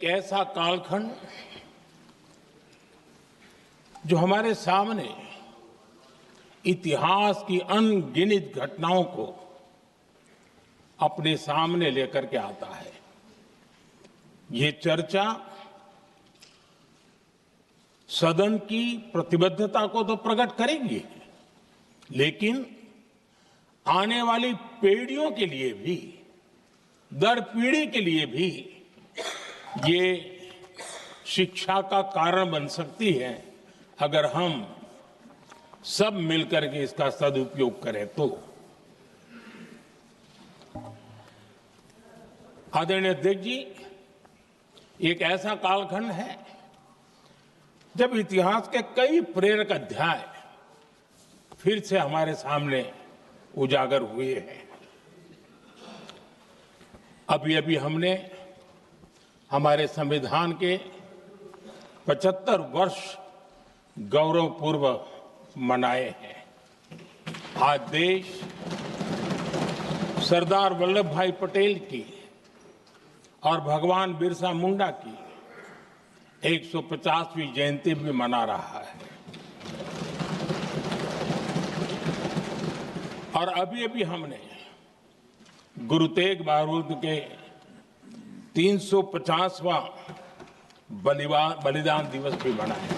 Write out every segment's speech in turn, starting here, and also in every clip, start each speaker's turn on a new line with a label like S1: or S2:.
S1: ऐसा कालखंड जो हमारे सामने इतिहास की अनगिनत घटनाओं को अपने सामने लेकर के आता है। ये चर्चा सदन की प्रतिबद्धता को तो प्रकट करेगी, लेकिन आने वाली पीढ़ियों के लिए भी, दर पीढ़ी के लिए भी ये शिक्षा का कारण बन सकती है अगर हम सब मिलकर के इसका सदुपयोग करें तो। आदरणीय अध्यक्ष जी, एक ऐसा कालखंड है जब इतिहास के कई प्रेरक अध्याय फिर से हमारे सामने उजागर हुए हैं। अभी अभी हमने हमारे संविधान के 75 वर्ष गौरवपूर्व मनाए हैं। आज देश सरदार वल्लभ भाई पटेल की और भगवान बिरसा मुंडा की 150वीं जयंती भी मना रहा है। और अभी अभी हमने गुरु तेग बहादुर के 350वां बलिदान दिवस भी मनाया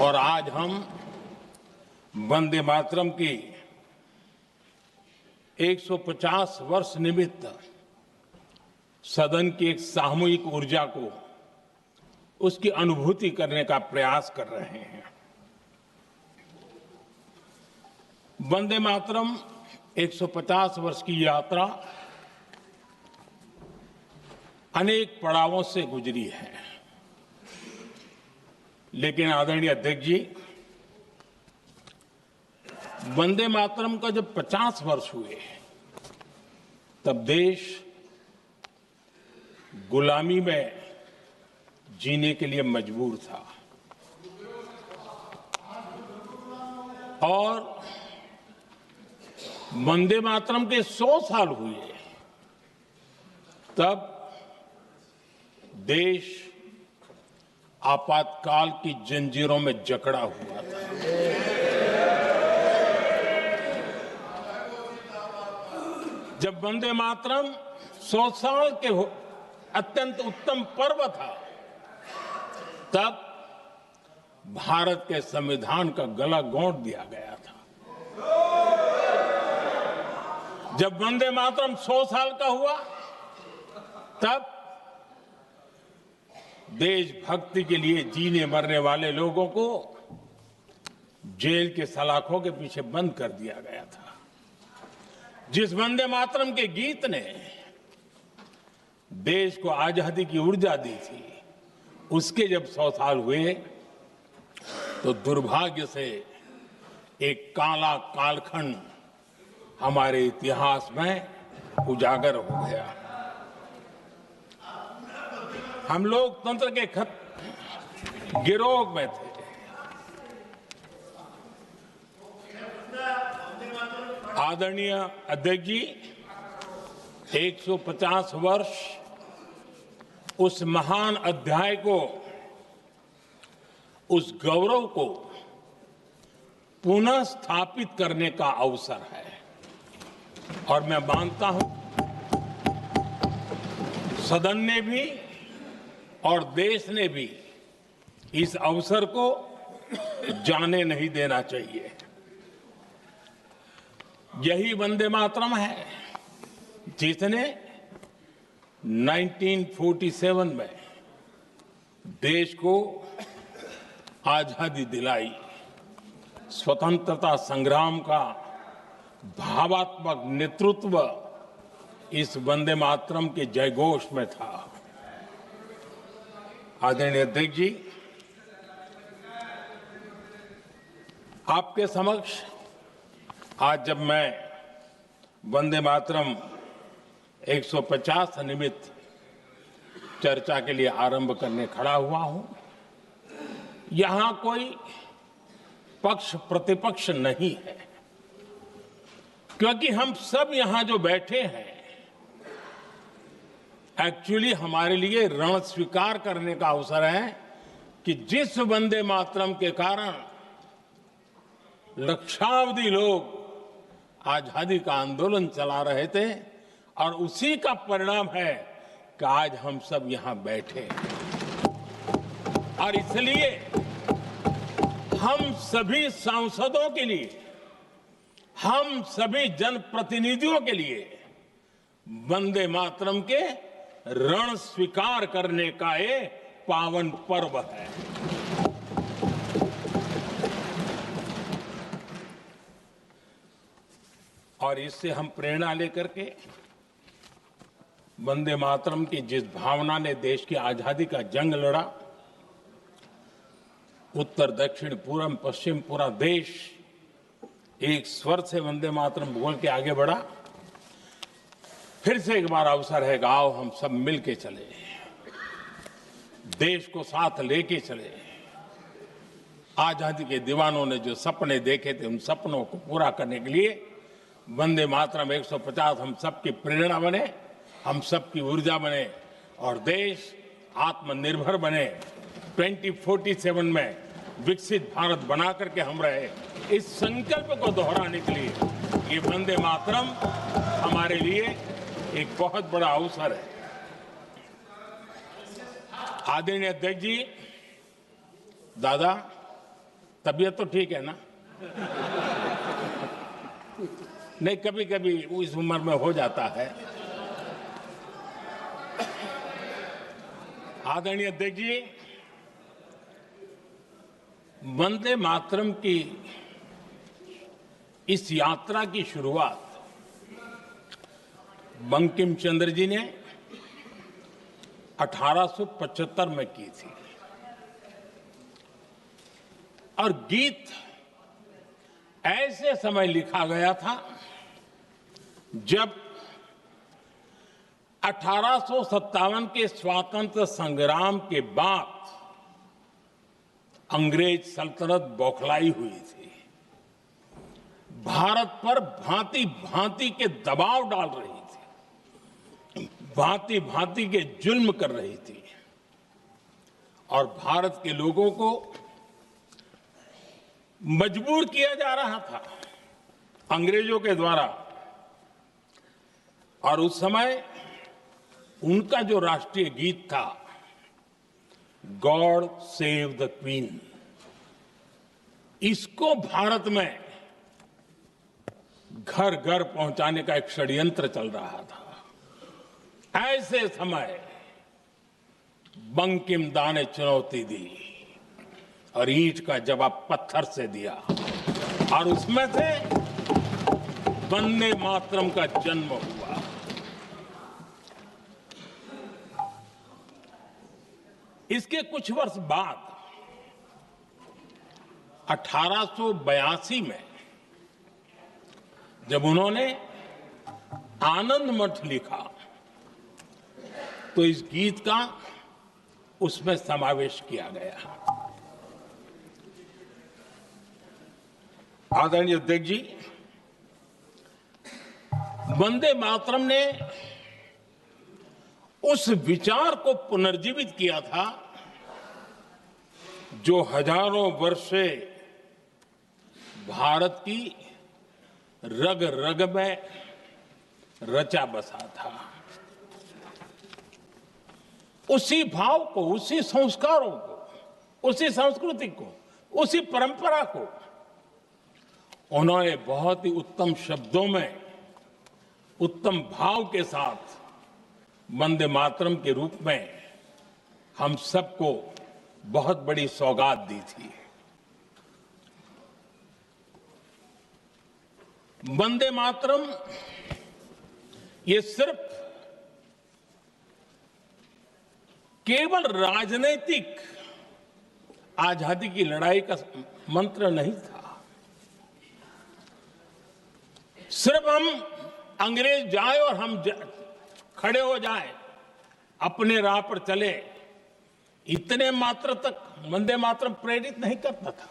S1: और आज हम वंदे मातरम की 150 वर्ष निमित्त सदन की एक सामूहिक ऊर्जा को, उसकी अनुभूति करने का प्रयास कर रहे हैं। वंदे मातरम 150 वर्ष की यात्रा अनेक पड़ावों से गुजरी है, लेकिन आदरणीय अध्यक्ष जी, वंदे मातरम का जब 50 वर्ष हुए तब देश गुलामी में जीने के लिए मजबूर था और वंदे मातरम के 100 साल हुए तब देश आपातकाल की जंजीरों में जकड़ा हुआ था। जब वंदे मातरम 100 साल के अत्यंत उत्तम पर्व था, तब भारत के संविधान का गला घोंट दिया गया था। जब वंदे मातरम 100 साल का हुआ, तब देशभक्ति के लिए जीने मरने वाले लोगों को जेल के सलाखों के पीछे बंद कर दिया गया था। जिस वंदे मातरम के गीत ने देश को आजादी की ऊर्जा दी थी, उसके जब 100 साल हुए तो दुर्भाग्य से एक काला कालखंड हमारे इतिहास में उजागर हो गया। हम लोकतंत्र के गिरोह में थे। आदरणीय अध्यक्ष जी, 150 वर्ष उस महान अध्याय को, उस गौरव को पुनः स्थापित करने का अवसर है और मैं मानता हूं सदन ने भी और देश ने भी इस अवसर को जाने नहीं देना चाहिए। यही वंदे मातरम है जिसने 1947 में देश को आजादी दिलाई। स्वतंत्रता संग्राम का भावात्मक नेतृत्व इस वंदे मातरम के जयघोष में था। आदरणीय अध्यक्ष जी, आपके समक्ष आज जब मैं वंदे मातरम 150 निमित्त चर्चा के लिए आरंभ करने खड़ा हुआ हूं, यहां कोई पक्ष प्रतिपक्ष नहीं है, क्योंकि हम सब यहां जो बैठे हैं एक्चुअली हमारे लिए रण स्वीकार करने का अवसर है कि जिस वंदे मातरम के कारण लक्षावधि लोग आजादी का आंदोलन चला रहे थे और उसी का परिणाम है कि आज हम सब यहां बैठे हैं। और इसलिए हम सभी सांसदों के लिए, हम सभी जनप्रतिनिधियों के लिए वंदे मातरम के रण स्वीकार करने का ये पावन पर्व है। और इससे हम प्रेरणा लेकर के वंदे मातरम की जिस भावना ने देश की आजादी का जंग लड़ा, उत्तर दक्षिण पूर्व पश्चिम पूरा देश एक स्वर से वंदे मातरम बोल के आगे बढ़ा। फिर से एक बार अवसर है, आओ हम सब मिल के चले, देश को साथ लेके चले। आजादी के दीवानों ने जो सपने देखे थे, उन सपनों को पूरा करने के लिए वंदे मातरम 150 हम सबकी प्रेरणा बने, हम सबकी ऊर्जा बने और देश आत्मनिर्भर बने। 2047 में विकसित भारत बना करके हम रहे, इस संकल्प को दोहराने के लिए ये वंदे मातरम हमारे लिए एक बहुत बड़ा अवसर है। आदरणीय अध्यक्ष जी, दादा तबीयत तो ठीक है ना? नहीं, कभी कभी इस उम्र में हो जाता है। आदरणीय अध्यक्ष जी, वंदे मातरम की इस यात्रा की शुरुआत बंकिम चंद्र जी ने 1875 में की थी और गीत ऐसे समय लिखा गया था जब 1857 के स्वातंत्र संग्राम के बाद अंग्रेज सल्तनत बौखलाई हुई थी, भारत पर भांति भांति के दबाव डाल रही थी, भांति भांति के जुल्म कर रही थी और भारत के लोगों को मजबूर किया जा रहा था अंग्रेजों के द्वारा। और उस समय उनका जो राष्ट्रीय गीत था, गॉड सेव द क्वीन, इसको भारत में घर घर पहुंचाने का एक षड्यंत्र चल रहा था। ऐसे समय बंकिम दा ने चुनौती दी और ईंट का जवाब पत्थर से दिया और उसमें से वंदे मातरम का जन्म हुआ। इसके कुछ वर्ष बाद 1882 में जब उन्होंने आनंद मठ लिखा तो इस गीत का उसमें समावेश किया गया। आदरणीय अध्यक्ष जी, वंदे मातरम ने उस विचार को पुनर्जीवित किया था जो हजारों वर्ष से भारत की रग रग में रचा बसा था। उसी भाव को, उसी संस्कारों को, उसी संस्कृति को, उसी परंपरा को उन्होंने बहुत ही उत्तम शब्दों में, उत्तम भाव के साथ वंदे मातरम के रूप में हम सबको बहुत बड़ी सौगात दी थी। वंदे मातरम ये सिर्फ केवल राजनीतिक आजादी की लड़ाई का मंत्र नहीं था। सिर्फ हम अंग्रेज जाए और हम खड़े हो जाए, अपने राह पर चले, इतने मात्र तक वंदे मातरम प्रेरित नहीं करता था।